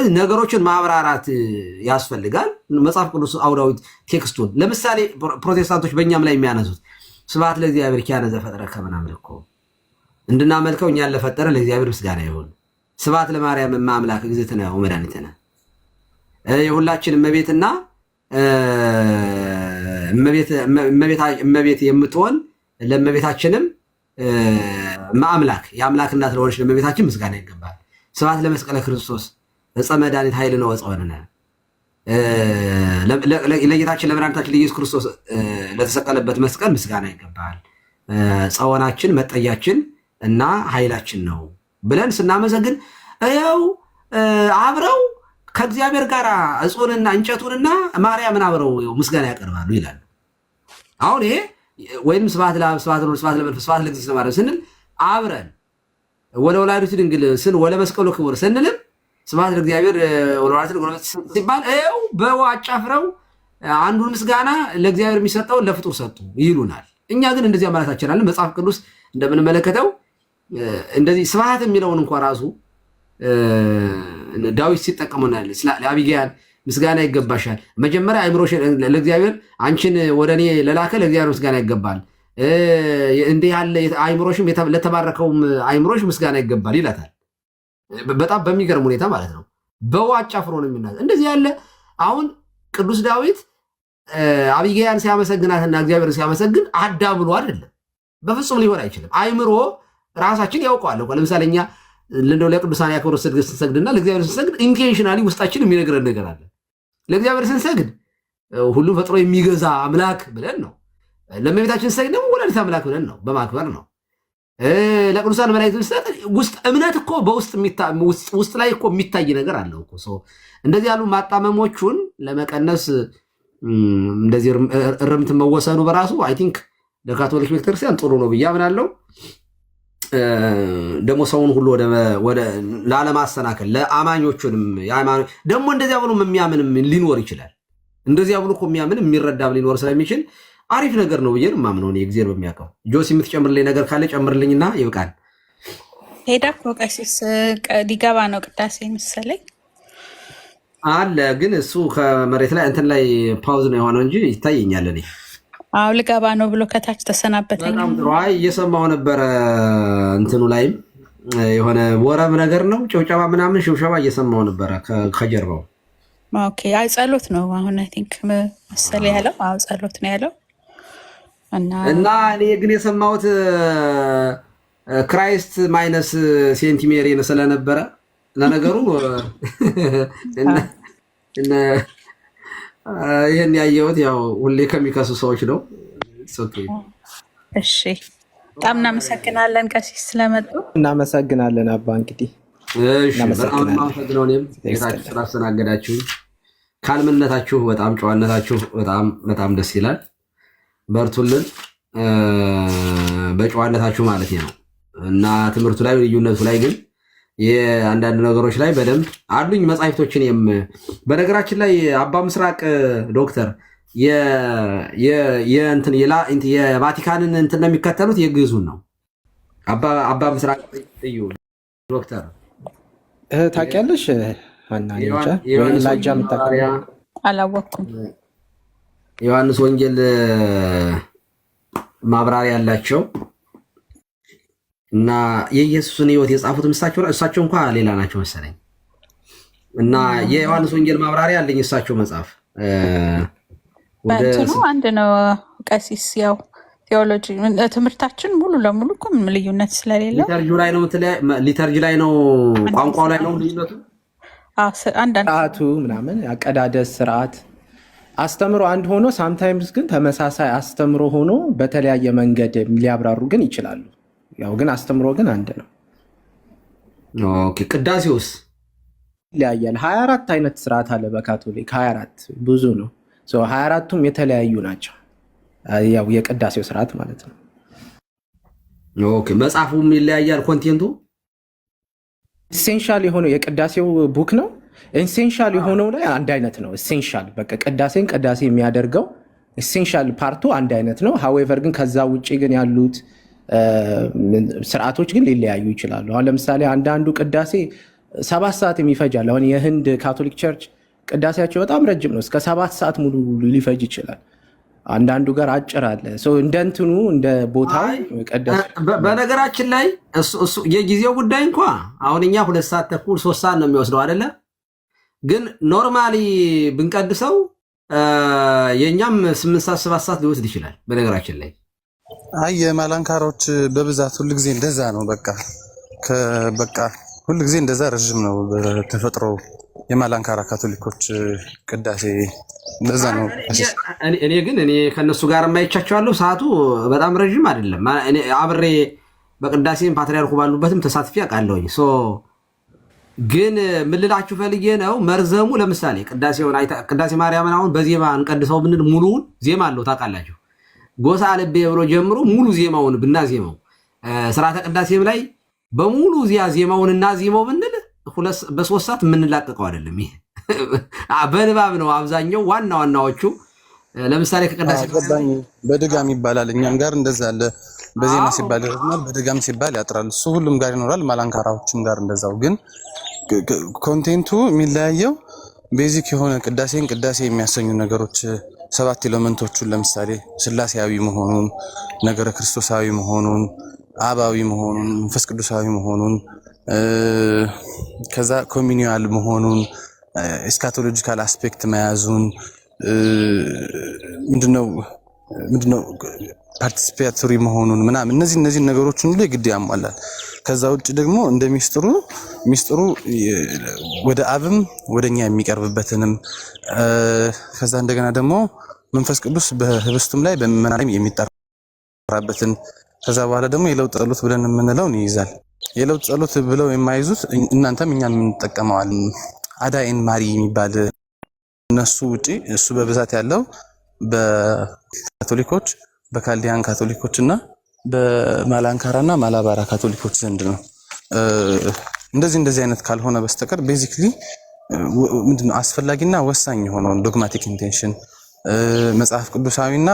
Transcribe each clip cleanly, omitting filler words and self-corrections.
ስለዚህ ነገሮችን ማብራራት ያስፈልጋል። መጽሐፍ ቅዱስ አውዳዊ ቴክስቱን ለምሳሌ ፕሮቴስታንቶች በእኛም ላይ የሚያነሱት ስብሐት ለእግዚአብሔር ኪያነ ዘፈጠረ ከመናምን እኮ እንድናመልከው እኛን ለፈጠረ ለእግዚአብሔር ምስጋና ይሁን። ስብሐት ለማርያም እመ አምላክ እግዝእትነ ወመድኃኒትነ የሁላችን እመቤትና እመቤት የምትሆን ለእመቤታችንም ማምላክ የአምላክ እናት ለሆነች ለእመቤታችን ምስጋና ይገባል። ስብሐት ለመስቀለ ክርስቶስ ዕፀ መድኃኒት ኃይልነ ወፀወንነ ለጌታችን ለመድኃኒታችን ለኢየሱስ ክርስቶስ ለተሰቀለበት መስቀል ምስጋና ይገባል። ጸወናችን መጠያችን እና ኃይላችን ነው ብለን ስናመሰግን ያው አብረው ከእግዚአብሔር ጋር እጾንና እንጨቱንና ማርያምን አብረው ምስጋና ያቀርባሉ ይላል። አሁን ይሄ ወይም ስብሐት ለአብ ስብሐት ለወልድ ስብሐት ለመንፈስ ስብሐት ለእግዚእትነ ማርያም ስንል አብረን ወለወላዲቱ ድንግል ወለ መስቀሉ ክቡር ስንልም ስብሐት ለእግዚአብሔር ወለወላዲቱ ድንግል ሲባል ይኸው በዋጫፍረው አንዱን ምስጋና ለእግዚአብሔር የሚሰጠውን ለፍጡር ሰጡ ይሉናል። እኛ ግን እንደዚያ ማለታችን አለ። መጽሐፍ ቅዱስ እንደምንመለከተው እንደዚህ ስብሐት የሚለውን እንኳን ራሱ ዳዊት ሲጠቀሙናል። ለአቢግያን ምስጋና ይገባሻል፣ መጀመሪያ አይምሮሽ ለእግዚአብሔር አንቺን ወደ እኔ ለላከ ለእግዚአብሔር ምስጋና ይገባል፣ እንዲህ ያለ አይምሮሽም ለተባረከውም አይምሮሽ ምስጋና ይገባል ይላታል። በጣም በሚገርም ሁኔታ ማለት ነው። በዋጫ ፍሮ ነው የሚናገር እንደዚህ ያለ። አሁን ቅዱስ ዳዊት አቢግያን ሲያመሰግናትና እግዚአብሔር ሲያመሰግን አዳብሎ አይደለም፣ በፍጹም ሊሆን አይችልም። አይምሮ ራሳችን ያውቀዋል። ለምሳሌ እኛ ለእንደው ለቅዱሳን ያክብሮት ስንሰግድና ለእግዚአብሔር ስንሰግድ ኢንቴንሽናሊ ውስጣችን የሚነግረን ነገር አለ። ለእግዚአብሔር ስንሰግድ ሁሉ ፈጥሮ የሚገዛ አምላክ ብለን ነው። ለእመቤታችን ስንሰግድ ደግሞ ወላዲተ አምላክ ብለን ነው፣ በማክበር ነው። ለቅዱሳን መላእክት ስንሰግድ ውስጥ እምነት እኮ ውስጥ ላይ እኮ የሚታይ ነገር አለው እኮ። እንደዚህ ያሉ ማጣመሞቹን ለመቀነስ እንደዚህ እርምት መወሰኑ በራሱ አይ ቲንክ ለካቶሊክ ቤተክርስቲያን ጥሩ ነው ብዬ አምናለሁ። ደግሞ ሰውን ሁሉ ወደ ላለማሰናከል ለአማኞቹንም ደግሞ እንደዚያ ብሎ የሚያምንም ሊኖር ይችላል። እንደዚያ ብሎ እኮ የሚያምን የሚረዳም ሊኖር ስለሚችል አሪፍ ነገር ነው ብዬ ነው የማምነው። እኔ እግዚአብሔር በሚያውቀው ጆሲ የምትጨምርልኝ ነገር ካለ ጨምርልኝና ይብቃል። ሄዳ ቀሲስ ሊገባ ነው ቅዳሴ መሰለኝ አለ፣ ግን እሱ ከመሬት ላይ እንትን ላይ ፓውዝ ነው የሆነው እንጂ ይታየኛል። እኔ አዎ ልገባ ነው ብሎ ከታች ተሰናበተኝ። በጣም ጥሩ። አይ እየሰማሁ ነበረ። እንትኑ ላይም የሆነ ወረብ ነገር ነው ጭብጨባ ምናምን ሽብሸባ እየሰማሁ ነበረ ከጀርባው። ኦኬ። አይ ጸሎት ነው አሁን አይ ቲንክ መሰለኝ ያለው። አዎ ጸሎት ነው ያለው። እና እኔ ግን የሰማሁት ክራይስት ማይነስ ሴንቲሜሪ ስለነበረ ለነገሩ ይህን ያየሁት ያው ሁሌ ከሚከሱ ሰዎች ነው። እሺ በጣም እናመሰግናለን ቀሲስ ስለመጡ። እናመሰግናለን አባ። እንግዲህ በጣም እናመሰግነው። እኔም ጌታችሁ ስላስተናገዳችሁኝ ካልምነታችሁ፣ በጣም ጨዋነታችሁ በጣም ደስ ይላል። በርቱልን በጨዋነታችሁ ማለት ነው። እና ትምህርቱ ላይ ልዩነቱ ላይ ግን የአንዳንድ ነገሮች ላይ በደንብ አሉኝ መጻሕፍቶችን በነገራችን ላይ አባ ምስራቅ ዶክተር የቫቲካንን እንትን ነው የሚከተሉት የግዕዙን ነው። አባ ምስራቅ እዩ ዶክተር ታውቂያለሽ? ላጃ አላወኩም። ዮሐንስ ወንጌል ማብራሪያ ያላቸው እና የኢየሱስን ሕይወት የጻፉት እሳቸው እንኳ ሌላ ናቸው መሰለኝ። እና የዮሐንስ ወንጌል ማብራሪያ አለኝ እሳቸው መጽሐፍ አንድ ነው። ቀሲስ ያው ቴዎሎጂ ትምህርታችን ሙሉ ለሙሉ እኮ ምንም ልዩነት ስለሌለ ሊተርጂ ላይ ነው ቋንቋው ላይ ነው ልዩነቱ። ስርዓቱ ምናምን አቀዳደስ ስርዓት አስተምሮ አንድ ሆኖ ሳምታይምስ ግን ተመሳሳይ አስተምሮ ሆኖ በተለያየ መንገድ ሊያብራሩ ግን ይችላሉ። ያው ግን አስተምሮ ግን አንድ ነው። ኦኬ። ቅዳሴውስ ይለያያል። 24 አይነት ስርዓት አለ በካቶሊክ 24 ብዙ ነው። 24ቱም የተለያዩ ናቸው። ያው የቅዳሴው ስርዓት ማለት ነው። ኦኬ። መጽሐፉም ይለያያል ኮንቴንቱ። ኢሴንሻል የሆነው የቅዳሴው ቡክ ነው። ኢሴንሻል የሆነው ላይ አንድ አይነት ነው። ኢሴንሻል በቃ ቅዳሴን ቅዳሴ የሚያደርገው ኢሴንሻል ፓርቱ አንድ አይነት ነው። ሃዌቨር ግን ከዛ ውጪ ግን ያሉት ስርዓቶች ግን ሊለያዩ ይችላሉ። አሁን ለምሳሌ አንዳንዱ ቅዳሴ 7 ሰዓት የሚፈጃል። አሁን የህንድ ካቶሊክ ቸርች ቅዳሴያቸው በጣም ረጅም ነው። እስከ 7 ሰዓት ሙሉ ሊፈጅ ይችላል። አንዳንዱ ጋር አጭር አለ። እንደ እንትኑ እንደ ቦታው ቀደስ። በነገራችን ላይ እሱ የጊዜው ጉዳይ እንኳ አሁን እኛ 2 ሰዓት ተኩል 3 ሰዓት ነው የሚወስደው አይደለ? ግን ኖርማሊ ብንቀድሰው የኛም 8 ሰዓት 7 ሰዓት ሊወስድ ይችላል። በነገራችን ላይ አይ የማላንካሮች በብዛት ሁልጊዜ እንደዛ ነው። በቃ ሁልጊዜ እንደዛ ረጅም ነው በተፈጥሮ የማላንካራ ካቶሊኮች ቅዳሴ እንደዛ ነው። እኔ ከነሱ ጋር የማይቻቸዋለሁ። ሰዓቱ በጣም ረጅም አይደለም። እኔ አብሬ በቅዳሴም ፓትርያርኩ ባሉበትም ተሳትፌ አውቃለሁኝ። ግን ምን ልላችሁ ፈልጌ ነው መርዘሙ። ለምሳሌ ቅዳሴ ማርያምን አሁን በዜማ እንቀድሰው ብንል ሙሉውን ዜማ አለው ታውቃላችሁ። ጎሳ ልቤ ብሎ ጀምሮ ሙሉ ዜማውን ብናዜመው ስርዓተ ቅዳሴም ላይ በሙሉ ዜማውን እናዜመው ብንል በ3 ሰዓት የምንላቀቀው አይደለም። ይሄ በንባብ ነው አብዛኛው ዋና ዋናዎቹ። ለምሳሌ ከቅዳሴ በድጋም ይባላል። እኛም ጋር እንደዛ አለ። በዜማ ሲባል ይረዝማል፣ በድጋም ሲባል ያጥራል። እሱ ሁሉም ጋር ይኖራል። ማላንካራዎችም ጋር እንደዛው። ግን ኮንቴንቱ የሚለያየው ቤዚክ የሆነ ቅዳሴ የሚያሰኙ ነገሮች 7 ኤሌመንቶቹን ለምሳሌ ስላሴያዊ መሆኑን፣ ነገረ ክርስቶሳዊ መሆኑን፣ አባዊ መሆኑን፣ መንፈስ ቅዱሳዊ መሆኑን፣ ከዛ ኮሚኒያል መሆኑን፣ ኤስካቶሎጂካል አስፔክት መያዙን፣ ምንድነው ፓርቲሲፔቶሪ መሆኑን ምናምን እነዚህ ነገሮችን ሁሉ የግድ ያሟላል። ከዛ ውጭ ደግሞ እንደ ሚስጥሩ ወደ አብም ወደኛ የሚቀርብበትንም ከዛ እንደገና ደግሞ መንፈስ ቅዱስ በህብስቱም ላይ በምእመናን ላይ የሚጠራበትን ከዛ በኋላ ደግሞ የለውጥ ጸሎት ብለን የምንለውን ይይዛል። የለውጥ ጸሎት ብለው የማይዙት እናንተም እኛም እንጠቀመዋል። አዳይን ማሪ የሚባል እነሱ ውጪ እሱ በብዛት ያለው በካቶሊኮች በካልዲያን ካቶሊኮች እና በማላንካራና ማላባራ ካቶሊኮች ዘንድ ነው። እንደዚህ አይነት ካልሆነ በስተቀር ቤዚክሊ ምንድነው አስፈላጊና ወሳኝ የሆነውን ዶግማቲክ ኢንቴንሽን መጽሐፍ ቅዱሳዊና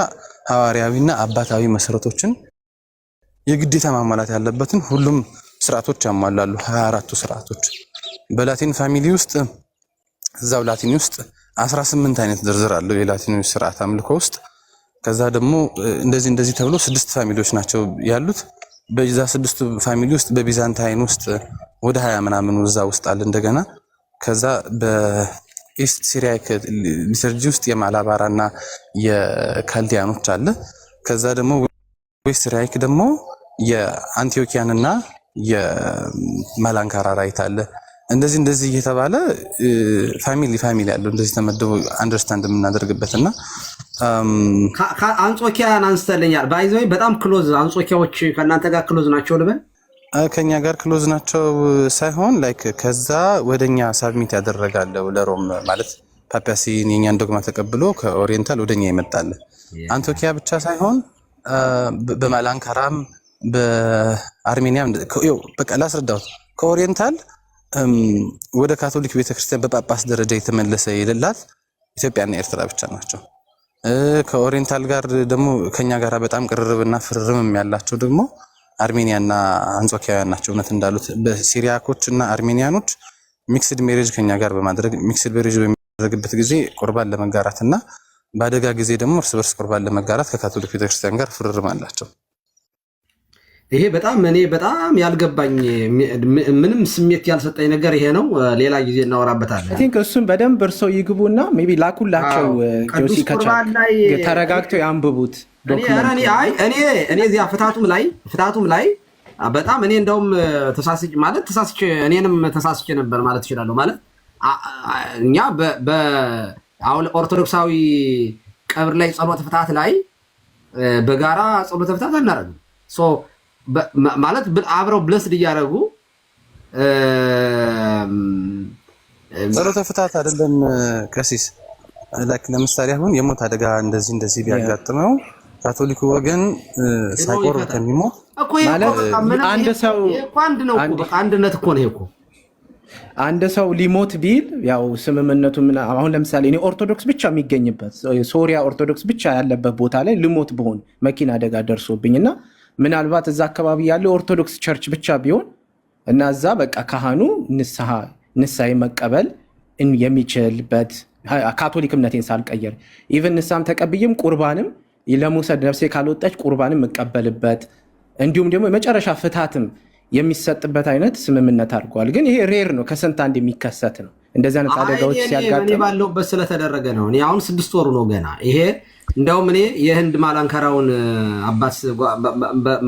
ሐዋርያዊና አባታዊ መሰረቶችን የግዴታ ማሟላት ያለበትን ሁሉም ስርዓቶች ያሟላሉ። 24ቱ ስርዓቶች በላቲን ፋሚሊ ውስጥ እዛው ላቲን ውስጥ 18 አይነት ዝርዝር አለው የላቲን ስርዓት አምልኮ ውስጥ። ከዛ ደግሞ እንደዚህ ተብሎ 6 ፋሚሊዎች ናቸው ያሉት። በዛ 6 ፋሚሊ ውስጥ በቢዛንታይን ውስጥ ወደ 20 ምናምን እዛ ውስጥ አለ እንደገና። ከዛ በኢስት ሲሪያክ ሊተርጂ ውስጥ የማላባራና የካልዲያኖች አለ። ከዛ ደግሞ ዌስት ሲሪያክ ደግሞ የአንቲዮኪያንና የማላንካራ ራይት አለ። እንደዚህ እየተባለ ፋሚሊ ያለው እንደዚህ ተመደቡ አንደርስታንድ የምናደርግበትና አንጾኪያን አንስተልኛል። ባይዘይ በጣም ክሎዝ አንጾኪያዎች ከእናንተ ጋር ክሎዝ ናቸው ልበል? ከኛ ጋር ክሎዝ ናቸው ሳይሆን ላይክ ከዛ ወደኛ ሳብሚት ያደረጋለው ለሮም ማለት ፓፓሲን የኛን ዶግማ ተቀብሎ ከኦሪየንታል ወደኛ ይመጣል። አንጾኪያ ብቻ ሳይሆን በማላንካራም በአርሜኒያም በቃ ላስረዳሁት ከኦሪየንታል ወደ ካቶሊክ ቤተክርስቲያን በጳጳስ ደረጃ የተመለሰ የሌላት ኢትዮጵያና ኤርትራ ብቻ ናቸው። ከኦሪየንታል ጋር ደግሞ ከኛ ጋር በጣም ቅርርብና ፍርርምም ያላቸው ደግሞ አርሜኒያና አንጾኪያውያን ናቸው። እውነት እንዳሉት በሲሪያኮች እና አርሜኒያኖች ሚክስድ ሜሬጅ ከኛ ጋር በማድረግ ሚክስድ ሜሬጅ በሚደረግበት ጊዜ ቁርባን ለመጋራትና በአደጋ ጊዜ ደግሞ እርስ በርስ ቁርባን ለመጋራት ከካቶሊክ ቤተክርስቲያን ጋር ፍርርም አላቸው። ይሄ እኔ በጣም ያልገባኝ ምንም ስሜት ያልሰጠኝ ነገር ይሄ ነው። ሌላ ጊዜ እናወራበታለን። አይ ቲንክ እሱን በደንብ እርሰው ይግቡና ሜይ ቢ ላኩላቸው። ጆሲ ከቻል ተረጋግተው ያንብቡት። እኔ እዚያ ፍታቱም ላይ በጣም እኔ እንደውም ተሳስቼ እኔንም ተሳስቼ ነበር ማለት እችላለሁ። ማለት እኛ አሁን ኦርቶዶክሳዊ ቀብር ላይ ጸሎተ ፍትሐት ላይ በጋራ ጸሎተ ፍትሐት አናደርግም። ማለት አብረው ብለስድ እያደረጉ ጸሎተ ፍትሐት አይደለም ቀሲስ። ለምሳሌ አሁን የሞት አደጋ እንደዚህ ቢያጋጥመው ካቶሊኩ ወገን ሳይቆርብ ከሚሞት ማለት አንድ ሰው አንድነት እኮ ነው እኮ አንድ ሰው ሊሞት ቢል ያው ስምምነቱ አሁን ለምሳሌ እኔ ኦርቶዶክስ ብቻ የሚገኝበት ሶሪያ ኦርቶዶክስ ብቻ ያለበት ቦታ ላይ ልሞት ብሆን መኪና አደጋ ደርሶብኝና ምናልባት እዛ አካባቢ ያለው ኦርቶዶክስ ቸርች ብቻ ቢሆን እና እዛ በቃ ካህኑ ንስሐ መቀበል የሚችልበት ካቶሊክ እምነቴን ሳልቀየር ኢቨን ንስሐም ተቀብዬም ቁርባንም ለመውሰድ ነፍሴ ካልወጣች ቁርባንም መቀበልበት እንዲሁም ደግሞ የመጨረሻ ፍታትም የሚሰጥበት አይነት ስምምነት አድርገዋል። ግን ይሄ ሬር ነው፣ ከስንት አንድ የሚከሰት ነው። እንደዚህ አይነት አደጋዎች ሲያጋጥም ባለውበት ስለተደረገ ነው። እኔ አሁን 6 ወሩ ነው ገና። ይሄ እንደውም እኔ የህንድ ማላንከራውን አባት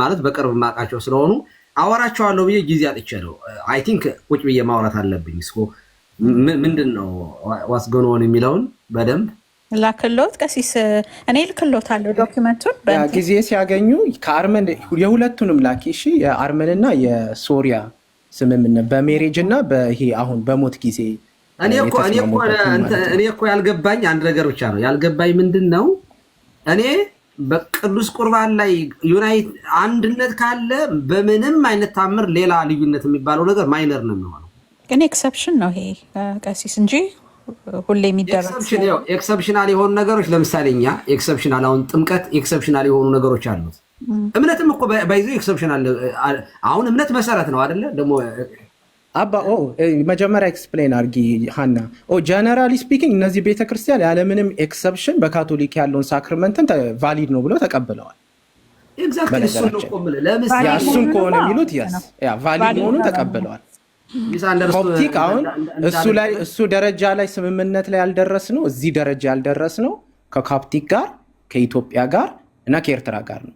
ማለት በቅርብ ማውቃቸው ስለሆኑ አወራቸዋለሁ ብዬ ጊዜ አጥቼ ነው። አይ ቲንክ ቁጭ ብዬ ማውራት አለብኝ። እስኮ ምንድን ነው ዋስገኖን የሚለውን በደንብ ላክሎት ቀሲስ፣ እኔ ልክሎታለሁ ዶክመንቱን ጊዜ ሲያገኙ ከአርመን የሁለቱንም ላኪ። እሺ፣ የአርመንና የሶሪያ ስምምነት በሜሬጅ እና በይሄ አሁን በሞት ጊዜ እኔ እኮ ያልገባኝ አንድ ነገር ብቻ ነው ያልገባኝ። ምንድን ነው እኔ በቅዱስ ቁርባን ላይ ዩናይት አንድነት ካለ በምንም አይነት ታምር ሌላ ልዩነት የሚባለው ነገር ማይነር ነው የሚሆነው። ግን ኤክሰፕሽን ነው ይሄ ቀሲስ እንጂ ሁሌ የሚደረግ ኤክሰፕሽናል የሆኑ ነገሮች ለምሳሌ እኛ ኤክሰፕሽናል አሁን ጥምቀት ኤክሰፕሽናል የሆኑ ነገሮች አሉት። እምነትም እኮ ባይዞ ኤክሰፕሽናል አሁን እምነት መሰረት ነው አይደለ? ደግሞ አባ መጀመሪያ ኤክስፕሌን አድርጊ ሀና። ጀነራሊ ስፒኪንግ እነዚህ ቤተክርስቲያን ያለምንም ኤክሰፕሽን በካቶሊክ ያለውን ሳክርመንትን ቫሊድ ነው ብለው ተቀብለዋል። እሱን ከሆነ የሚሉት ቫሊድ መሆኑን ተቀብለዋል። ኮፕቲክ አሁን እሱ ደረጃ ላይ ስምምነት ላይ ያልደረስ ነው። እዚህ ደረጃ ያልደረስ ነው ከኮፕቲክ ጋር ከኢትዮጵያ ጋር እና ከኤርትራ ጋር ነው።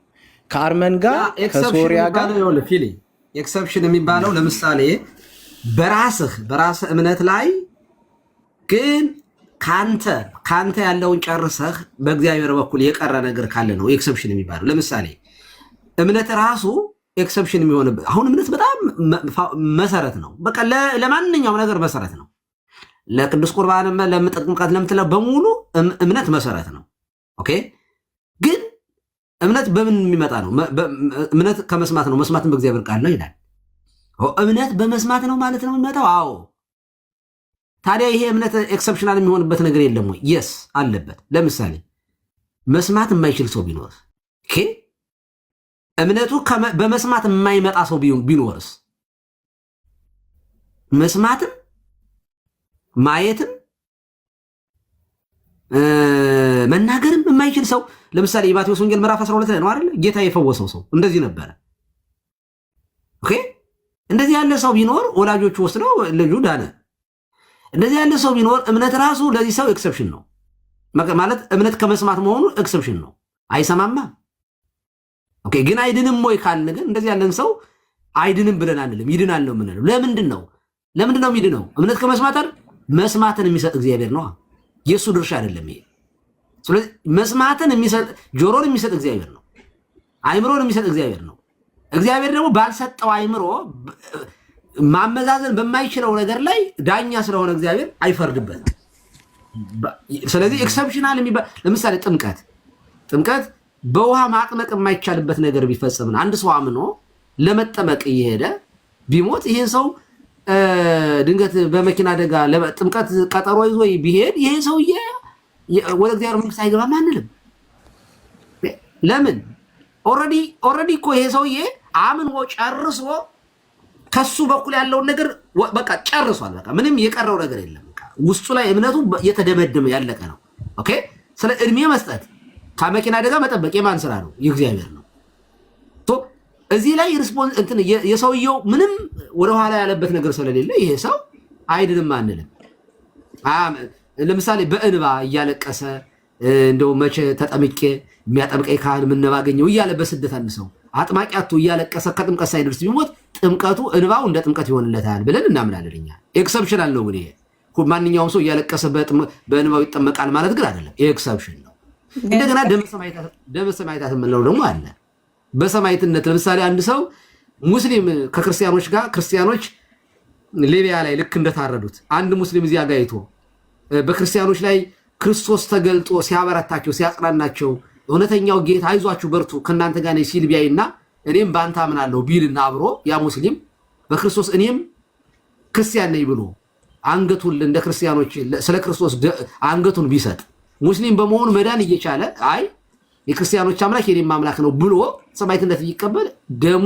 ከአርመን ጋር ከሶሪያ ጋር ኤክሰፕሽን የሚባለው ለምሳሌ በራስህ እምነት ላይ ግን ካንተ ያለውን ጨርሰህ በእግዚአብሔር በኩል የቀረ ነገር ካለ ነው ኤክሰፕሽን የሚባለው። ለምሳሌ እምነት ራሱ ኤክሰፕሽን የሚሆንበት አሁን እምነት በጣም መሰረት ነው። በቃ ለማንኛውም ነገር መሰረት ነው። ለቅዱስ ቁርባን ለምጥምቀት ለምትለው በሙሉ እምነት መሰረት ነው። ኦኬ። ግን እምነት በምን የሚመጣ ነው? እምነት ከመስማት ነው፣ መስማትን በእግዚአብሔር ቃል ነው ይላል። እምነት በመስማት ነው ማለት ነው የሚመጣው። አዎ። ታዲያ ይሄ እምነት ኤክሰፕሽናል የሚሆንበት ነገር የለም ወይ? የስ አለበት። ለምሳሌ መስማት የማይችል ሰው ቢኖር እምነቱ በመስማት የማይመጣ ሰው ቢኖርስ? መስማትም ማየትም መናገርም የማይችል ሰው ለምሳሌ የማቴዎስ ወንጌል ምዕራፍ 12 ላይ ነው አይደል? ጌታ የፈወሰው ሰው እንደዚህ ነበረ። ኦኬ። እንደዚህ ያለ ሰው ቢኖር ወላጆቹ ወስደው ልጁ ዳነ። እንደዚህ ያለ ሰው ቢኖር እምነት ራሱ ለዚህ ሰው ኤክሰፕሽን ነው ማለት እምነት ከመስማት መሆኑ ኤክሰፕሽን ነው። አይሰማማ። ኦኬ። ግን አይድንም ወይ ካልን ግን እንደዚህ ያለን ሰው አይድንም ብለን አንልም፣ ይድናል ነው የምንለው። ለምንድን ነው የሚድነው? እምነት ከመስማት አይደል? መስማትን የሚሰጥ እግዚአብሔር ነው። የእሱ ድርሻ አይደለም ይሄ። ስለዚህ መስማትን የሚሰጥ ጆሮን የሚሰጥ እግዚአብሔር ነው። አይምሮን የሚሰጥ እግዚአብሔር ነው። እግዚአብሔር ደግሞ ባልሰጠው አይምሮ ማመዛዘን በማይችለው ነገር ላይ ዳኛ ስለሆነ እግዚአብሔር አይፈርድበትም። ስለዚህ ኤክሰፕሽናል የሚባል ለምሳሌ ጥምቀት በውሃ ማጥመቅ የማይቻልበት ነገር ቢፈጸም አንድ ሰው አምኖ ለመጠመቅ እየሄደ ቢሞት ይሄ ሰው ድንገት በመኪና አደጋ ጥምቀት ቀጠሮ ይዞ ቢሄድ ይሄ ሰውዬ ወደ እግዚአብሔር መንግስት አይገባም አንልም። ለምን? ኦልሬዲ እኮ ይሄ ሰውዬ አምኖ ጨርሶ ከሱ በኩል ያለውን ነገር በቃ ጨርሷል። በቃ ምንም የቀረው ነገር የለም። ውስጡ ላይ እምነቱ የተደመደመ ያለቀ ነው። ኦኬ። ስለ እድሜ መስጠት ከመኪና አደጋ መጠበቅ የማን ስራ ነው? የእግዚአብሔር ነው። እዚህ ላይ የሰውየው ምንም ወደኋላ ያለበት ነገር ስለሌለ ይሄ ሰው አይድንም አንልም። ለምሳሌ በእንባ እያለቀሰ እንደው መቼ ተጠምቄ የሚያጠምቀኝ ካህን ምን ባገኘው እያለ በስደት አንድ ሰው አጥማቂ አጥቶ እያለቀሰ ከጥምቀት ሳይደርስ ቢሞት ጥምቀቱ እንባው እንደ ጥምቀት ይሆንለታል ብለን እናምናለን እኛ። ኤክሰፕሽናል ነው። ግን ይሄ ማንኛውም ሰው እያለቀሰ በእንባው ይጠመቃል ማለት ግን አይደለም። ኤክሰፕሽን ነው። እንደገና ደመ ሰማዕታት የምንለው ደግሞ አለ። በሰማዕትነት ለምሳሌ አንድ ሰው ሙስሊም ከክርስቲያኖች ጋር ክርስቲያኖች ሊቢያ ላይ ልክ እንደታረዱት አንድ ሙስሊም እዚያ ጋር አይቶ በክርስቲያኖች ላይ ክርስቶስ ተገልጦ ሲያበረታቸው ሲያጽናናቸው እውነተኛው ጌታ አይዟችሁ በርቱ ከእናንተ ጋር ነኝ ሲል ቢያይና እኔም በአንተ አምናለሁ ቢልና አብሮ ያ ሙስሊም በክርስቶስ እኔም ክርስቲያን ነኝ ብሎ አንገቱን እንደ ክርስቲያኖች ስለ ክርስቶስ አንገቱን ቢሰጥ ሙስሊም በመሆኑ መዳን እየቻለ አይ የክርስቲያኖች አምላክ የኔም አምላክ ነው ብሎ ሰማዕትነት ቢቀበል ደሙ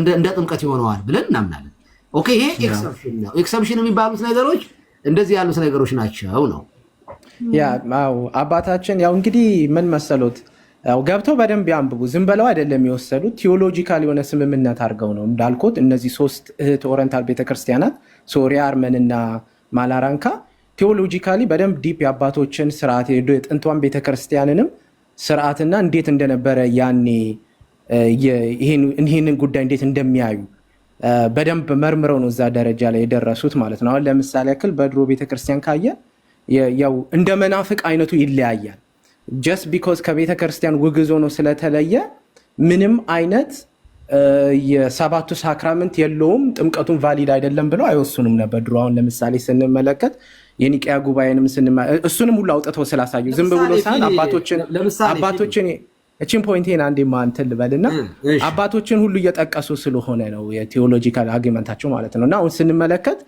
እንደ ጥምቀት ይሆነዋል ብለን እናምናለን። ኦኬ ይሄ ኤክሰፕሽን ነው። ኤክሰፕሽን የሚባሉት ነገሮች እንደዚህ ያሉት ነገሮች ናቸው ነው። አባታችን ያው እንግዲህ ምን መሰሎት ያው ገብተው በደንብ ያንብቡ። ዝም ብለው አይደለም የወሰዱት፣ ቲዮሎጂካል የሆነ ስምምነት አድርገው ነው እንዳልኩት። እነዚህ 3 እህት ኦሪየንታል ቤተክርስቲያናት ሶሪያ፣ አርመንና ማላራንካ ቴዎሎጂካሊ በደንብ ዲፕ የአባቶችን ስርዓት የጥንቷን ቤተክርስቲያንንም ስርዓትና እንዴት እንደነበረ ያኔ ይህንን ጉዳይ እንዴት እንደሚያዩ በደንብ መርምረው ነው እዛ ደረጃ ላይ የደረሱት ማለት ነው። አሁን ለምሳሌ ያክል በድሮ ቤተክርስቲያን ካየ ያው እንደ መናፍቅ አይነቱ ይለያያል። ጀስት ቢኮዝ ከቤተክርስቲያን ውግዞ ነው ስለተለየ ምንም አይነት የሰባቱ ሳክራመንት የለውም፣ ጥምቀቱን ቫሊድ አይደለም ብለው አይወስኑም ነበር ድሮ። አሁን ለምሳሌ ስንመለከት የኒቅያ ጉባኤንም እሱንም ሁሉ አውጥተው ስላሳዩ ዝም ብሎ ሳይሆን አባቶችን እቺን ፖይንቴን አንዴ እንትን ልበልና አባቶችን ሁሉ እየጠቀሱ ስለሆነ ነው የቴዎሎጂካል አርጊመንታቸው ማለት ነው። እና አሁን ስንመለከት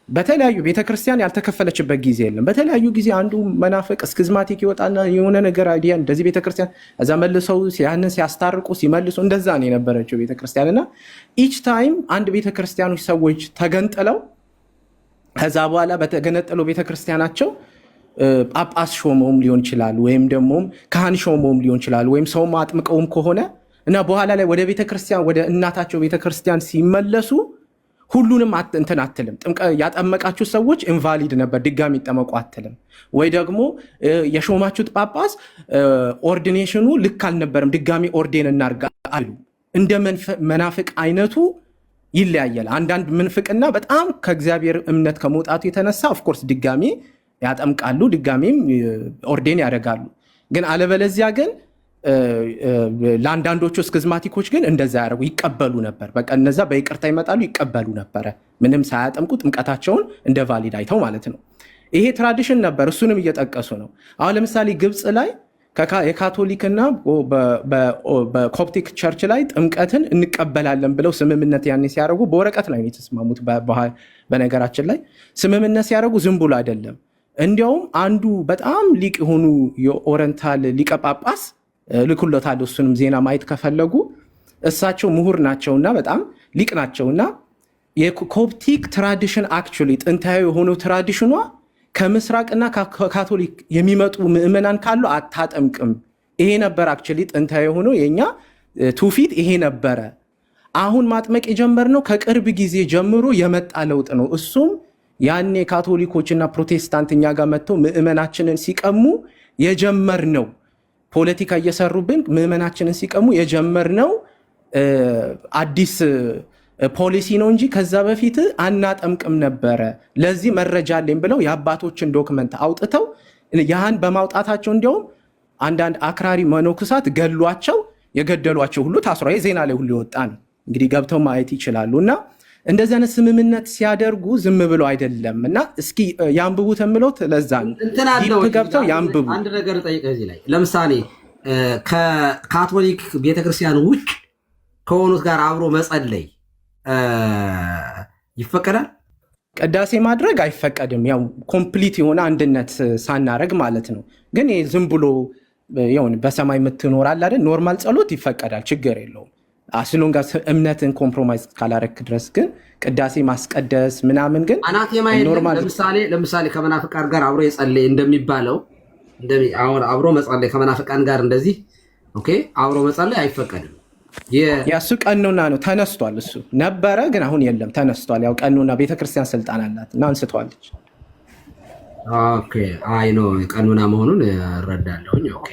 በተለያዩ ቤተክርስቲያን ያልተከፈለችበት ጊዜ የለም። በተለያዩ ጊዜ አንዱ መናፍቅ ስኪዝማቲክ ይወጣና የሆነ ነገር አይዲያ እንደዚህ ቤተክርስቲያን እዛ መልሰው ያንን ሲያስታርቁ ሲመልሱ እንደዛ ነው የነበረችው ቤተክርስቲያን። እና ኢች ታይም አንድ ቤተክርስቲያኖች ሰዎች ተገንጥለው ከዛ በኋላ በተገነጠለው ቤተክርስቲያናቸው ጳጳስ ሾመውም ሊሆን ይችላል፣ ወይም ደግሞ ካህን ሾመውም ሊሆን ይችላል፣ ወይም ሰው አጥምቀውም ከሆነ እና በኋላ ላይ ወደ ቤተክርስቲያን ወደ እናታቸው ቤተክርስቲያን ሲመለሱ ሁሉንም እንትን አትልም። ያጠመቃችሁ ሰዎች ኢንቫሊድ ነበር ድጋሚ ይጠመቁ አትልም። ወይ ደግሞ የሾማችሁት ጳጳስ ኦርዲኔሽኑ ልክ አልነበረም ድጋሚ ኦርዴን እናርጋ አሉ። እንደ መናፍቅ አይነቱ ይለያያል። አንዳንድ ምንፍቅና በጣም ከእግዚአብሔር እምነት ከመውጣቱ የተነሳ ኦፍኮርስ ድጋሚ ያጠምቃሉ፣ ድጋሚም ኦርዴን ያደርጋሉ። ግን አለበለዚያ ግን ለአንዳንዶቹ ስኪዝማቲኮች ግን እንደዛ ያደርጉ ይቀበሉ ነበር። በቃ እነዛ በይቅርታ ይመጣሉ ይቀበሉ ነበረ፣ ምንም ሳያጠምቁ ጥምቀታቸውን እንደ ቫሊድ አይተው ማለት ነው። ይሄ ትራዲሽን ነበር፣ እሱንም እየጠቀሱ ነው። አሁን ለምሳሌ ግብፅ ላይ የካቶሊክና በኮፕቲክ ቸርች ላይ ጥምቀትን እንቀበላለን ብለው ስምምነት ያኔ ሲያደርጉ በወረቀት ላይ የተስማሙት። በነገራችን ላይ ስምምነት ሲያደርጉ ዝም ብሎ አይደለም። እንዲያውም አንዱ በጣም ሊቅ የሆኑ የኦሪየንታል ሊቀ ጳጳስ ልኩሎታል። እሱንም ዜና ማየት ከፈለጉ እሳቸው ምሁር ናቸውና በጣም ሊቅ ናቸውና የኮፕቲክ ትራዲሽን አክቹዋሊ ጥንታዊ የሆነው ትራዲሽኗ ከምስራቅና ከካቶሊክ የሚመጡ ምዕመናን ካሉ አታጠምቅም። ይሄ ነበር አክቹዋሊ ጥንታዊ የሆነው የኛ ትውፊት ይሄ ነበረ። አሁን ማጥመቅ የጀመርነው ከቅርብ ጊዜ ጀምሮ የመጣ ለውጥ ነው። እሱም ያኔ ካቶሊኮችና ፕሮቴስታንት እኛ ጋር መጥተው ምዕመናችንን ሲቀሙ የጀመርነው ፖለቲካ እየሰሩብን ምዕመናችንን ሲቀሙ የጀመርነው አዲስ ፖሊሲ ነው እንጂ ከዛ በፊት አናጠምቅም ነበረ። ለዚህ መረጃ አለኝ ብለው የአባቶችን ዶክመንት አውጥተው ያህን በማውጣታቸው እንዲያውም አንዳንድ አክራሪ መነኮሳት ገሏቸው፣ የገደሏቸው ሁሉ ታስሯ የዜና ላይ ሁሉ ይወጣ ነው። እንግዲህ ገብተው ማየት ይችላሉ። እና እንደዚህ አይነት ስምምነት ሲያደርጉ ዝም ብሎ አይደለም። እና እስኪ ያንብቡት የምለው ለዛ ነው። ገብተው ያንብቡ። አንድ ነገር ጠይቀህ እዚህ ላይ ለምሳሌ ከካቶሊክ ቤተክርስቲያን ውጭ ከሆኑት ጋር አብሮ መጸለይ ይፈቀዳል? ቅዳሴ ማድረግ አይፈቀድም። ያው ኮምፕሊት የሆነ አንድነት ሳናረግ ማለት ነው። ግን ዝም ብሎ በሰማይ የምትኖራል አይደል? ኖርማል ጸሎት ይፈቀዳል፣ ችግር የለውም። አስሎንጋ እምነትን ኮምፕሮማይዝ ካላረክ ድረስ ግን ቅዳሴ ማስቀደስ ምናምን ግን አናቴማ ለምሳሌ ከመናፍቃን ጋር አብሮ የጸለየ እንደሚባለው አብሮ መጸለይ ከመናፍቃን ጋር እንደዚህ ኦኬ፣ አብሮ መጸለይ አይፈቀድም። ያሱ ቀኖና ነው፣ ተነስቷል። እሱ ነበረ ግን አሁን የለም፣ ተነስቷል። ያው ቀኖና ቤተክርስቲያን ስልጣን አላት እና አንስተዋለች። ኦኬ አይ ነው ቀኖና መሆኑን እረዳለሁኝ። ኦኬ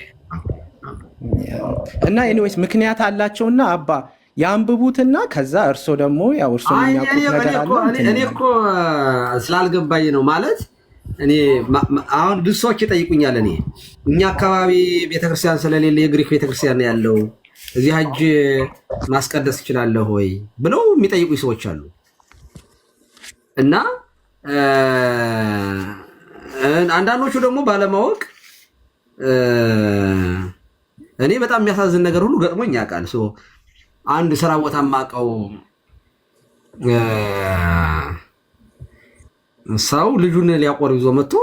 እና ኤኒዌይስ ምክንያት አላቸውና አባ ያንብቡትና ከዛ እርሶ ደግሞ ያው እርሶ የሚያውቁት ነገር አለ። እኔ እኮ ስላልገባኝ ነው ማለት እኔ አሁን ብዙ ሰዎች ይጠይቁኛል። እኛ አካባቢ ቤተክርስቲያን ስለሌለ የግሪክ ቤተክርስቲያን ነው ያለው፣ እዚህ ሀጅ ማስቀደስ እችላለሁ ወይ ብለው የሚጠይቁኝ ሰዎች አሉ። እና አንዳንዶቹ ደግሞ ባለማወቅ እኔ በጣም የሚያሳዝን ነገር ሁሉ ገጥሞኝ ያውቃል። አንድ ስራ ቦታ ማቀው ሰው ልጁን ሊያቆር ይዞ መጥቶ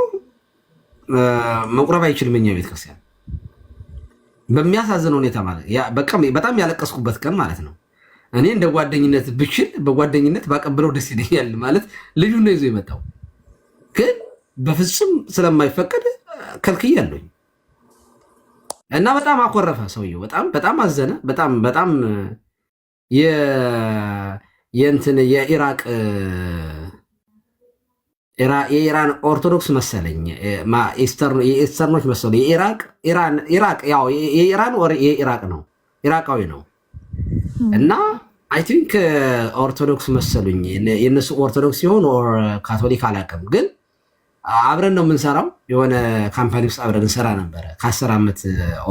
መቁረብ አይችልም እኛ ቤተክርስቲያን በሚያሳዝን ሁኔታ ማለት በቃ በጣም ያለቀስኩበት ቀን ማለት ነው። እኔ እንደ ጓደኝነት ብችል በጓደኝነት ባቀብለው ደስ ይለኛል ማለት ልጁ ነው ይዞ የመጣው ግን በፍጹም ስለማይፈቀድ ከልክያለሁኝ እና በጣም አኮረፈ ሰውየው። በጣም አዘነ። በጣም የእንትን የኢራን ኦርቶዶክስ መሰለኝ የኢስተርኖች መሰለኝ ኢራቅ ያው የኢራን ወር የኢራቅ ነው ኢራቃዊ ነው እና አይ ቲንክ ኦርቶዶክስ መሰሉኝ የነሱ ኦርቶዶክስ ሲሆን ኦር ካቶሊክ አላውቅም ግን አብረን ነው የምንሰራው። የሆነ ካምፓኒ ውስጥ አብረን እንሰራ ነበረ ከ10 ዓመት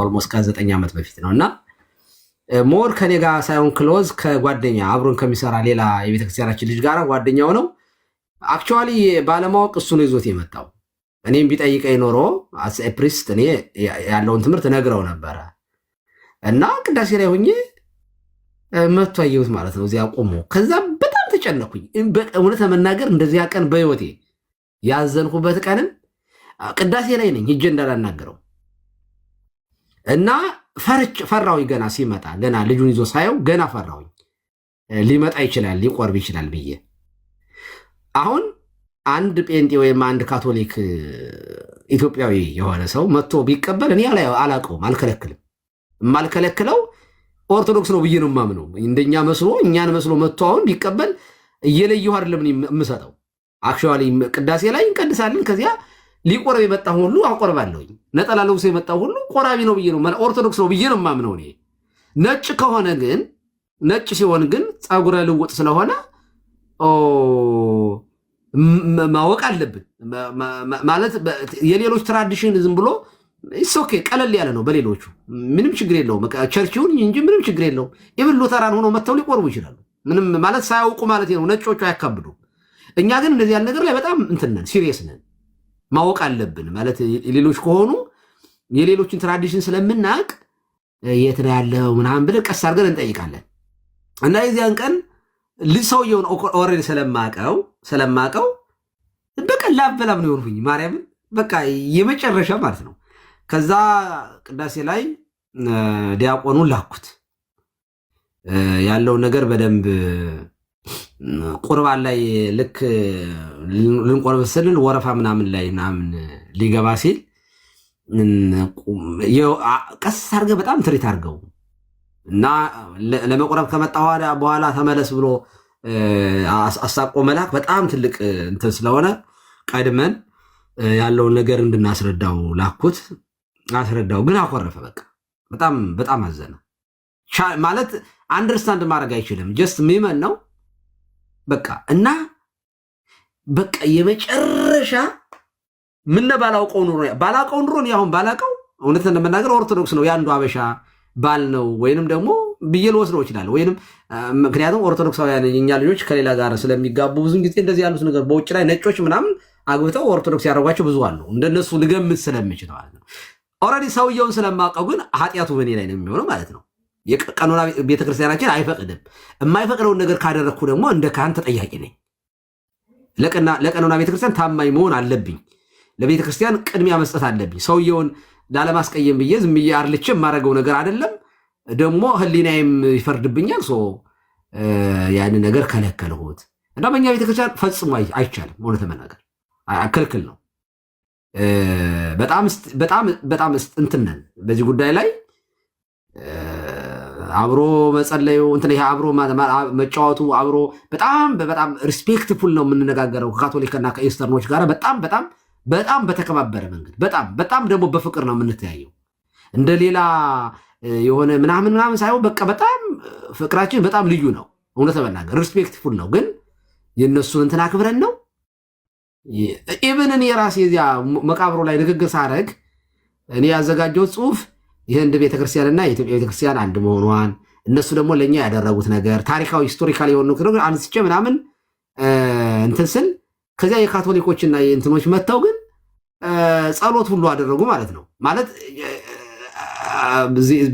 ኦልሞስት ከ9 ዓመት በፊት ነው እና ሞር ከኔ ጋር ሳይሆን ክሎዝ ከጓደኛ አብሮን ከሚሰራ ሌላ የቤተክርስቲያናችን ልጅ ጋር ጓደኛው ነው። አክቹዋሊ ባለማወቅ እሱ ነው ይዞት የመጣው። እኔም ቢጠይቀኝ ኖሮ አስ ፕሪስት እኔ ያለውን ትምህርት ነግረው ነበረ እና ቅዳሴ ላይ ሆኜ መጥቶ አየሁት ማለት ነው እዚያ ቆሞ። ከዛ በጣም ተጨነኩኝ። እውነት ለመናገር እንደዚያ ቀን በህይወቴ ያዘንኩበት ቀንም ቅዳሴ ላይ ነኝ ሂጄ እንዳላናገረው እና ፈራሁኝ። ገና ሲመጣ ገና ልጁን ይዞ ሳየው ገና ፈራሁኝ። ሊመጣ ይችላል ሊቆርብ ይችላል ብዬ አሁን አንድ ጴንጤ ወይም አንድ ካቶሊክ ኢትዮጵያዊ የሆነ ሰው መጥቶ ቢቀበል እኔ አላውቀውም፣ አልከለክልም። የማልከለክለው ኦርቶዶክስ ነው ብዬ ነው የማምነው። እንደኛ መስሎ እኛን መስሎ መጥቶ አሁን ቢቀበል እየለየሁ አይደለም የምሰጠው። አክቹዋሊ ቅዳሴ ላይ እንቀድሳለን። ከዚያ ሊቆርብ የመጣ ሁሉ አቆርባለሁኝ። ነጠላ ለብሶ የመጣ ሁሉ ቆራቢ ነው ብዬ ነው ኦርቶዶክስ ነው ብዬ ነው የማምነው እኔ። ነጭ ከሆነ ግን ነጭ ሲሆን ግን ፀጉረ ልውጥ ስለሆነ ማወቅ አለብን ማለት የሌሎች ትራዲሽን ዝም ብሎ ኦኬ ቀለል ያለ ነው። በሌሎቹ ምንም ችግር የለውም። ቸርችውን እንጂ ምንም ችግር የለውም። ኢቭን ሉተራን ሆኖ መጥተው ሊቆርቡ ይችላሉ። ምንም ማለት ሳያውቁ ማለት ነው። ነጮቹ አያካብዱ። እኛ ግን እንደዚህ ያለ ነገር ላይ በጣም እንትን ነን፣ ሲሪየስ ነን። ማወቅ አለብን ማለት ሌሎች ከሆኑ የሌሎችን ትራዲሽን ስለምናውቅ የት ነው ያለው ምናምን ብለን ቀስ አድርገን እንጠይቃለን እና የዚያን ቀን ልጅ ሰውየውን ኦልሬዲ ስለማቀው በቃ ላበላም ነው የሆንኩኝ ማርያምን በቃ የመጨረሻ ማለት ነው። ከዛ ቅዳሴ ላይ ዲያቆኑን ላኩት ያለውን ነገር በደንብ ቁርባን ላይ ልክ ልንቆርብ ስንል ወረፋ ምናምን ላይ ምናምን ሊገባ ሲል ቀስ አድርገህ በጣም ትሪት አድርገው እና ለመቁረብ ከመጣ በኋላ ተመለስ ብሎ አሳቆ መላክ በጣም ትልቅ እንትን ስለሆነ ቀድመን ያለውን ነገር እንድናስረዳው ላኩት። አስረዳው ግን አኮረፈ። በቃ በጣም አዘነ። ማለት አንደርስታንድ ማድረግ አይችልም። ጀስት ሚመን ነው በቃ እና በቃ የመጨረሻ ምን ባላውቀው ኑሮ አሁን ባላውቀው እውነት እንደምናገር ኦርቶዶክስ ነው ያንዱ አበሻ ባል ነው ወይንም ደግሞ ብዬ ልወስደው ይችላል። ወይንም ምክንያቱም ኦርቶዶክሳውያን የኛ ልጆች ከሌላ ጋር ስለሚጋቡ ብዙን ጊዜ እንደዚህ ያሉት ነገር በውጭ ላይ ነጮች ምናምን አግብተው ኦርቶዶክስ ያደረጓቸው ብዙ አሉ። እንደነሱ ልገምት ስለምችል ማለት ነው። ኦልሬዲ ሰውየውን ስለማውቀው ግን ኃጢአቱ በእኔ ላይ ነው የሚሆነው ማለት ነው። የቀኖና ቤተክርስቲያናችን አይፈቅድም። የማይፈቅደውን ነገር ካደረግኩ ደግሞ እንደ ካህን ተጠያቂ ነኝ። ለቀኖና ቤተክርስቲያን ታማኝ መሆን አለብኝ። ለቤተክርስቲያን ቅድሚያ መስጠት አለብኝ። ሰውየውን ላለማስቀየም ብዬ ዝም ብዬ አርልቼ የማደርገው ነገር አይደለም። ደግሞ ህሊናዬም ይፈርድብኛል። ያንን ነገር ከለከልሁት እና በእኛ ቤተክርስቲያን ፈጽሞ አይቻልም። እውነት መናገር ክልክል ነው። በጣም እንትን ነን በዚህ ጉዳይ ላይ አብሮ መጸለዩ እንትን ይሄ አብሮ መጫወቱ አብሮ በጣም ሪስፔክትፉል ነው የምንነጋገረው ከካቶሊክና ከኢስተርኖች ጋር በጣም በተከባበረ መንገድ በጣም ደግሞ በፍቅር ነው የምንተያየው። እንደ ሌላ የሆነ ምናምን ሳይሆን በቃ በጣም ፍቅራችን በጣም ልዩ ነው። እውነት ለመናገር ሪስፔክትፉል ነው። ግን የእነሱን እንትን አክብረን ነው። ኢቨን እኔ ራሴ እዚያ መቃብሮ ላይ ንግግር ሳረግ እኔ ያዘጋጀሁት ጽሁፍ የህንድ ቤተክርስቲያንና የኢትዮጵያ ቤተክርስቲያን አንድ መሆኗን እነሱ ደግሞ ለእኛ ያደረጉት ነገር ታሪካዊ ሂስቶሪካል የሆኑ ነገር አንስቼ ምናምን እንትን ስል ከዚያ የካቶሊኮችና የእንትኖች መጥተው ግን ጸሎት ሁሉ አደረጉ ማለት ነው። ማለት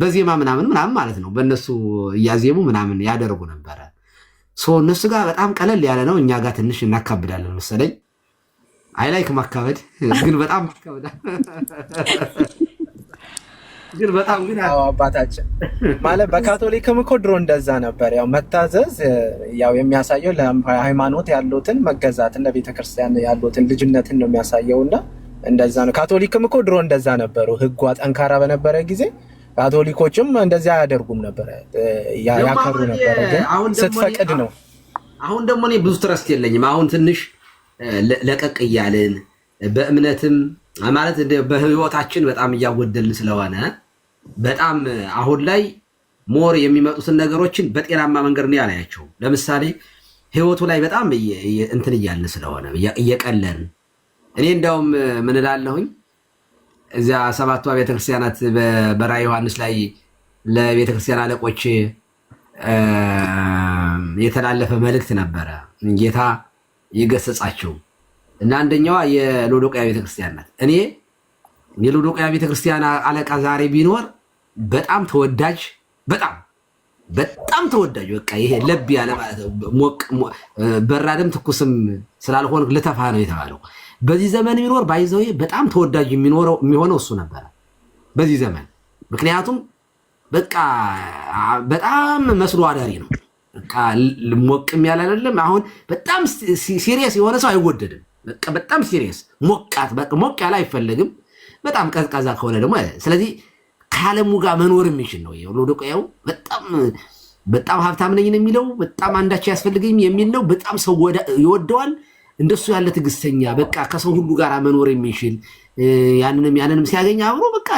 በዜማ ምናምን ማለት ነው። በእነሱ እያዜሙ ምናምን ያደርጉ ነበረ። እነሱ ጋር በጣም ቀለል ያለ ነው። እኛ ጋር ትንሽ እናካብዳለን መሰለኝ። አይላይክ ማካበድ ግን በጣም ማካበዳ ግን በጣም ግን አባታችን ማለት በካቶሊክም እኮ ድሮ እንደዛ ነበር። ያው መታዘዝ ያው የሚያሳየው ለሃይማኖት ያሉትን መገዛትን ለቤተክርስቲያን ያሉትን ልጅነትን ነው የሚያሳየውና እንደዛ ነው። ካቶሊክም እኮ ድሮ እንደዛ ነበሩ። ህጓ ጠንካራ በነበረ ጊዜ ካቶሊኮችም እንደዛ ያደርጉም ነበር፣ ያከሩ ነበር። ግን ስትፈቅድ ነው። አሁን ደግሞ እኔ ብዙ ትረስት የለኝም። አሁን ትንሽ ለቀቅ እያልን በእምነትም ማለት በህይወታችን በጣም እያወደልን ስለሆነ በጣም አሁን ላይ ሞር የሚመጡትን ነገሮችን በጤናማ መንገድ ነው ያላያቸው። ለምሳሌ ህይወቱ ላይ በጣም እንትን እያልን ስለሆነ እየቀለልን እኔ እንደውም ምን እላለሁኝ እዚያ ሰባቱ ቤተክርስቲያናት በራዕየ ዮሐንስ ላይ ለቤተክርስቲያን አለቆች የተላለፈ መልእክት ነበረ ጌታ ይገሰጻቸው እና አንደኛዋ የሎዶቅያ ቤተክርስቲያን ናት። እኔ የሎዶቅያ ቤተክርስቲያን አለቃ ዛሬ ቢኖር በጣም ተወዳጅ በጣም ተወዳጅ በቃ ይሄ ለብ ያለ ማለት ሞቅ በራድም ትኩስም ስላልሆነ ልተፋ ነው የተባለው። በዚህ ዘመን ቢኖር ባይዘው በጣም ተወዳጅ የሚሆነው እሱ ነበር በዚህ ዘመን። ምክንያቱም በቃ በጣም መስሎ አዳሪ ነው። በቃ ሞቅም ያለ አይደለም። አሁን በጣም ሲሪየስ የሆነ ሰው አይወደድም። በቃ በጣም ሲሪየስ ሞቃት በቃ ሞቅ ያለ አይፈልግም። በጣም ቀዝቃዛ ከሆነ ደግሞ ስለዚህ ከዓለሙ ጋር መኖር የሚችል ነው። ሎዶቅያው በጣም ሀብታም ነኝ ነው የሚለው። በጣም አንዳች ያስፈልገኝ የሚል ነው። በጣም ሰው ይወደዋል። እንደሱ ያለ ትዕግስተኛ በቃ ከሰው ሁሉ ጋር መኖር የሚችል ያንንም ሲያገኝ አብሮ በቃ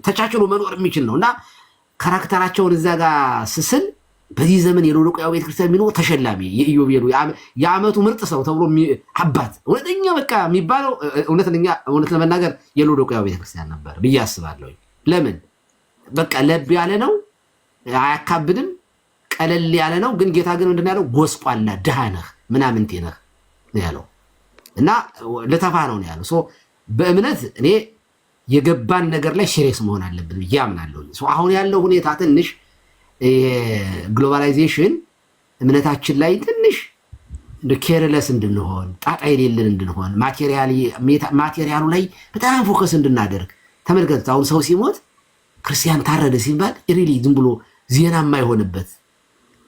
ተቻችሎ መኖር የሚችል ነው እና ካራክተራቸውን እዛ ጋር ስስል በዚህ ዘመን የሎዶቅያው ቤተክርስቲያን የሚኖር ተሸላሚ የኢዮቤሉ የዓመቱ ምርጥ ሰው ተብሎ አባት እውነተኛ በቃ የሚባለው እውነት ለመናገር የሎዶቅያው ቤተክርስቲያን ነበር ብዬ አስባለሁ። ለምን በቃ ለብ ያለ ነው፣ አያካብድም፣ ቀለል ያለ ነው። ግን ጌታ ግን ምንድን ያለው ጎስቋላ ድሃ ነህ ምናምንቴ ነህ ያለው እና ለተፋ ነው ያለው። በእምነት እኔ የገባን ነገር ላይ ሲሪየስ መሆን አለብን ብዬ አምናለሁ። አሁን ያለው ሁኔታ ትንሽ ግሎባላይዜሽን እምነታችን ላይ ትንሽ ኬርለስ እንድንሆን ጣጣ የሌለን እንድንሆን ማቴሪያሉ ላይ በጣም ፎከስ እንድናደርግ ተመልከት። አሁን ሰው ሲሞት ክርስቲያን ታረደ ሲባል ሪሊ ዝም ብሎ ዜና የማይሆንበት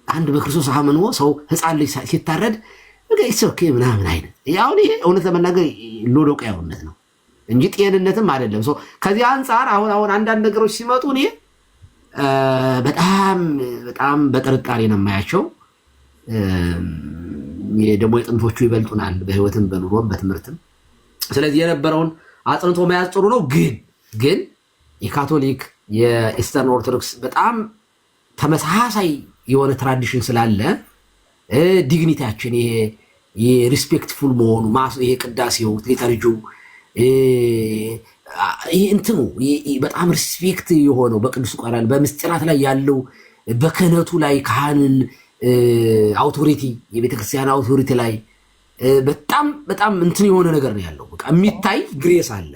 አንድ በክርስቶስ አምኖ ሰው ህፃን ልጅ ሲታረድ ኦኬ ምናምን አይነት አሁን ይሄ እውነት ለመናገር ሎዶቅያውነት ነው እንጂ ጤንነትም አይደለም። ከዚህ አንጻር አሁን አንዳንድ ነገሮች ሲመጡ እኔ በጣም በጥርጣሬ ነው የማያቸው። ደግሞ የጥንቶቹ ይበልጡናል በህይወትም በኑሮም በትምህርትም። ስለዚህ የነበረውን አጽንቶ መያዝ ጥሩ ነው። ግን የካቶሊክ የኢስተርን ኦርቶዶክስ በጣም ተመሳሳይ የሆነ ትራዲሽን ስላለ ዲግኒቲያችን ይሄ ሪስፔክትፉል መሆኑ ይሄ ቅዳሴው ሊተርጂው ይሄ እንትኑ በጣም ሪስፔክት የሆነው በቅዱስ ቁርአን በምስጢራት ላይ ያለው በክህነቱ ላይ ካህንን አውቶሪቲ የቤተክርስቲያን አውቶሪቲ ላይ በጣም እንትን የሆነ ነገር ነው ያለው። በቃ የሚታይ ግሬስ አለ።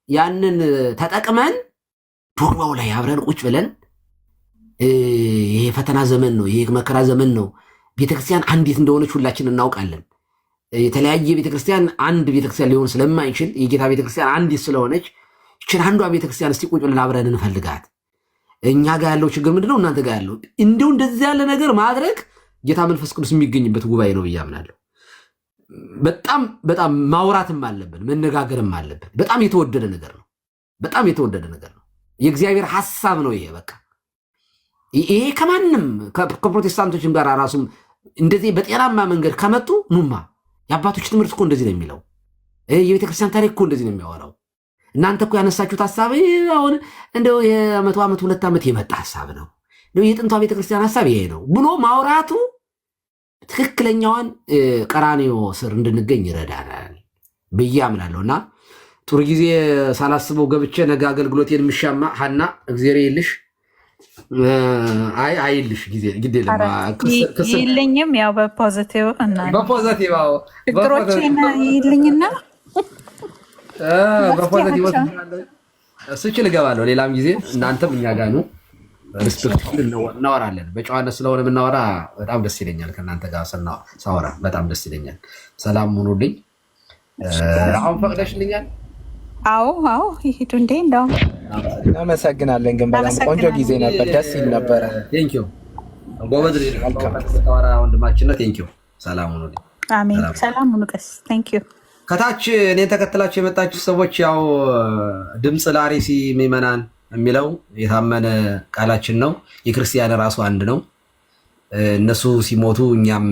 ያንን ተጠቅመን ዶግማው ላይ አብረን ቁጭ ብለን ይሄ ፈተና ዘመን ነው፣ ይሄ መከራ ዘመን ነው። ቤተክርስቲያን አንዲት እንደሆነች ሁላችን እናውቃለን። የተለያየ ቤተክርስቲያን አንድ ቤተክርስቲያን ሊሆን ስለማይችል የጌታ ቤተክርስቲያን አንዲት ስለሆነች ይችን አንዷ ቤተክርስቲያን እስቲ ቁጭ ብለን አብረን እንፈልጋት። እኛ ጋር ያለው ችግር ምንድነው? እናንተ ጋር ያለው እንዲሁ እንደዚህ ያለ ነገር ማድረግ ጌታ መንፈስ ቅዱስ የሚገኝበት ጉባኤ ነው ብዬ አምናለሁ። በጣም ማውራትም አለብን፣ መነጋገርም አለብን። በጣም የተወደደ ነገር ነው። የእግዚአብሔር ሐሳብ ነው ይሄ። በቃ ይሄ ከማንም ከፕሮቴስታንቶችም ጋር ራሱም እንደዚህ በጤናማ መንገድ ከመጡ ኑማ የአባቶች ትምህርት እኮ እንደዚህ ነው የሚለው። የቤተክርስቲያን ታሪክ እኮ እንደዚህ ነው የሚያወራው። እናንተ እኮ ያነሳችሁት ሐሳብ አሁን እንደው የ100 ዓመት 2 ዓመት የመጣ ሐሳብ ነው። የጥንቷ ቤተክርስቲያን ሐሳብ ይሄ ነው ብሎ ማውራቱ ትክክለኛዋን ቀራንዮ ስር እንድንገኝ ይረዳናል ብዬ አምናለሁ። እና ጥሩ ጊዜ ሳላስበው ገብቼ ነገ አገልግሎቴን የምሻማ ሀና እግዚአብሔር ይልሽ አይልሽ ጊዜ ይልኝም ያው በፖዚቲቭ ችግሮችን ይልኝና በፖዚቲቭ እሱ ችል እገባለሁ። ሌላም ጊዜ እናንተም እኛ ጋር ነው ሪስፔክት እናወራለን። በጨዋነት ስለሆነ የምናወራ በጣም ደስ ይለኛል። ከእናንተ ጋር ሳወራ በጣም ደስ ይለኛል። ሰላም ሁኑልኝ። አሁን ፈቅደሽልኛል? አዎ ይሄዱ እንዴ እንደውም እናመሰግናለን። ግን በጣም ቆንጆ ጊዜ ነበር፣ ደስ ይል ነበረ። ቴንኪው ጎበዝ ልጅ ተዋራ ወንድማችን ነው። ቴንኪው ሰላም ሁኑ። አሜን። ሰላም ሁኑ። ቀስ ቴንኪው። ከታች እኔን ተከትላችሁ የመጣችሁ ሰዎች ያው ድምፅ ለአርሲ ምዕመናን የሚለው የታመነ ቃላችን ነው። የክርስቲያን ራሱ አንድ ነው። እነሱ ሲሞቱ እኛም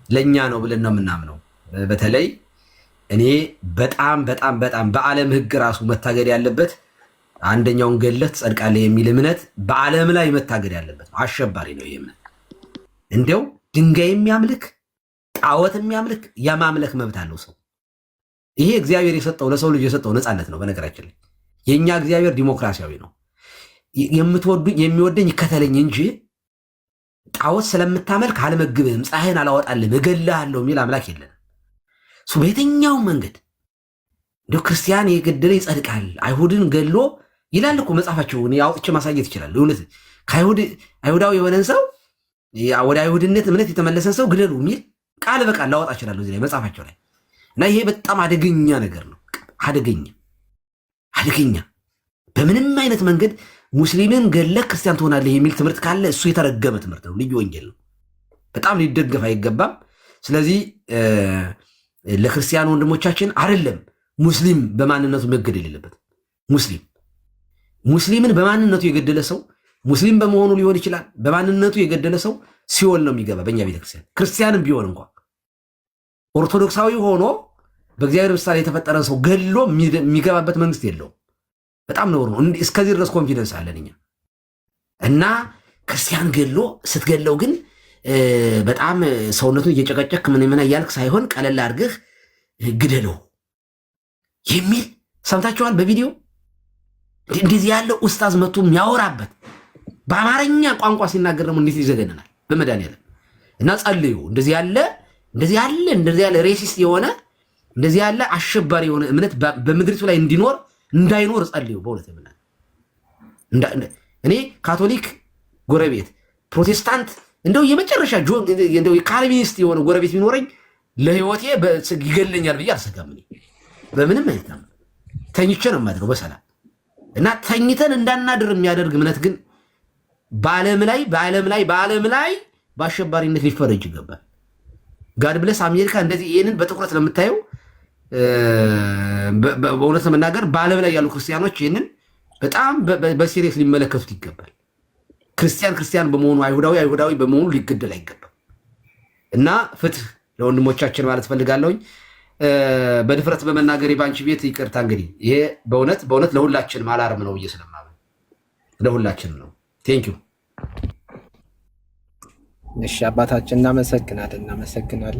ለኛ ነው ብለን ነው የምናምነው። በተለይ እኔ በጣም በዓለም ሕግ ራሱ መታገድ ያለበት አንደኛውን ገለህ ትጸድቃለህ የሚል እምነት በዓለም ላይ መታገድ ያለበት ነው። አሸባሪ ነው ይህ እምነት። እንዲያው ድንጋይ የሚያምልክ ጣዖት የሚያምልክ የማምለክ መብት አለው ሰው። ይሄ እግዚአብሔር የሰጠው ለሰው ልጅ የሰጠው ነፃነት ነው። በነገራችን ላይ የእኛ እግዚአብሔር ዲሞክራሲያዊ ነው። የሚወደኝ ይከተለኝ እንጂ ጣዖት ስለምታመልክ አልመግብህም፣ ፀሐይን አላወጣልህም፣ እገልሃለሁ የሚል አምላክ የለንም። እሱ በየትኛውም መንገድ እንደው ክርስቲያን የገደለ ይጸድቃል፣ አይሁድን ገሎ ይላል እኮ መጽሐፋቸው። አውጥቼ ማሳየት ይችላል። እውነት አይሁዳዊ የሆነን ሰው ወደ አይሁድነት እምነት የተመለሰን ሰው ግደሉ የሚል ቃል በቃል ላወጣ እችላለሁ እዚህ ላይ መጽሐፋቸው ላይ። እና ይሄ በጣም አደገኛ ነገር ነው። አደገኛ በምንም አይነት መንገድ ሙስሊምን ገለህ ክርስቲያን ትሆናለህ የሚል ትምህርት ካለ እሱ የተረገመ ትምህርት ነው፣ ልዩ ወንጌል ነው። በጣም ሊደገፍ አይገባም። ስለዚህ ለክርስቲያን ወንድሞቻችን አይደለም ሙስሊም በማንነቱ መገደል የሌለበት። ሙስሊምን በማንነቱ የገደለ ሰው ሙስሊም በመሆኑ ሊሆን ይችላል፣ በማንነቱ የገደለ ሰው ሲኦል ነው የሚገባ በእኛ ቤተክርስቲያን። ክርስቲያንም ቢሆን እንኳ ኦርቶዶክሳዊ ሆኖ በእግዚአብሔር ምሳሌ የተፈጠረን ሰው ገድሎ የሚገባበት መንግስት የለውም። በጣም ነውር ነው። እስከዚህ ድረስ ኮንፊደንስ አለን እኛ። እና ክርስቲያን ገድሎ ስትገድለው ግን በጣም ሰውነቱን እየጨቀጨክ ምን እያልክ ሳይሆን ቀለል አድርገህ ግደለው የሚል ሰምታችኋል በቪዲዮ። እንደዚህ ያለው ኡስታዝ መጥቶ የሚያወራበት በአማርኛ ቋንቋ ሲናገር ደግሞ እንዴት ይዘገነናል በመድኃኒዓለም። እና ጸልዩ። እንደዚህ ያለ ሬሲስት የሆነ እንደዚህ ያለ አሸባሪ የሆነ እምነት በምድሪቱ ላይ እንዳይኖር ጸልዩ። በእውነት እኔ ካቶሊክ ጎረቤት፣ ፕሮቴስታንት እንደው የመጨረሻ እንደው ካልቪኒስት የሆነ ጎረቤት ቢኖረኝ ለህይወቴ ይገለኛል ብዬ አልሰጋም። በምንም አይነት ተኝቼ ነው የማድረው በሰላም። እና ተኝተን እንዳናድር የሚያደርግ እምነት ግን በዓለም ላይ በአሸባሪነት ሊፈረጅ ይገባል። ጋድ ብለስ አሜሪካ እንደዚህ ይህንን በትኩረት ለምታየው በእውነት ለመናገር በዓለም ላይ ያሉ ክርስቲያኖች ይህንን በጣም በሲሪየስ ሊመለከቱት ይገባል። ክርስቲያን በመሆኑ አይሁዳዊ በመሆኑ ሊገደል አይገባም። እና ፍትህ ለወንድሞቻችን ማለት ፈልጋለሁኝ። በድፍረት በመናገሬ ባንቺ ቤት ይቅርታ። እንግዲህ ይሄ በእውነት ለሁላችን አላርም ነው ብዬ ስለማመን ለሁላችን ነው። ቴንኪው። እሺ አባታችን እናመሰግናለን።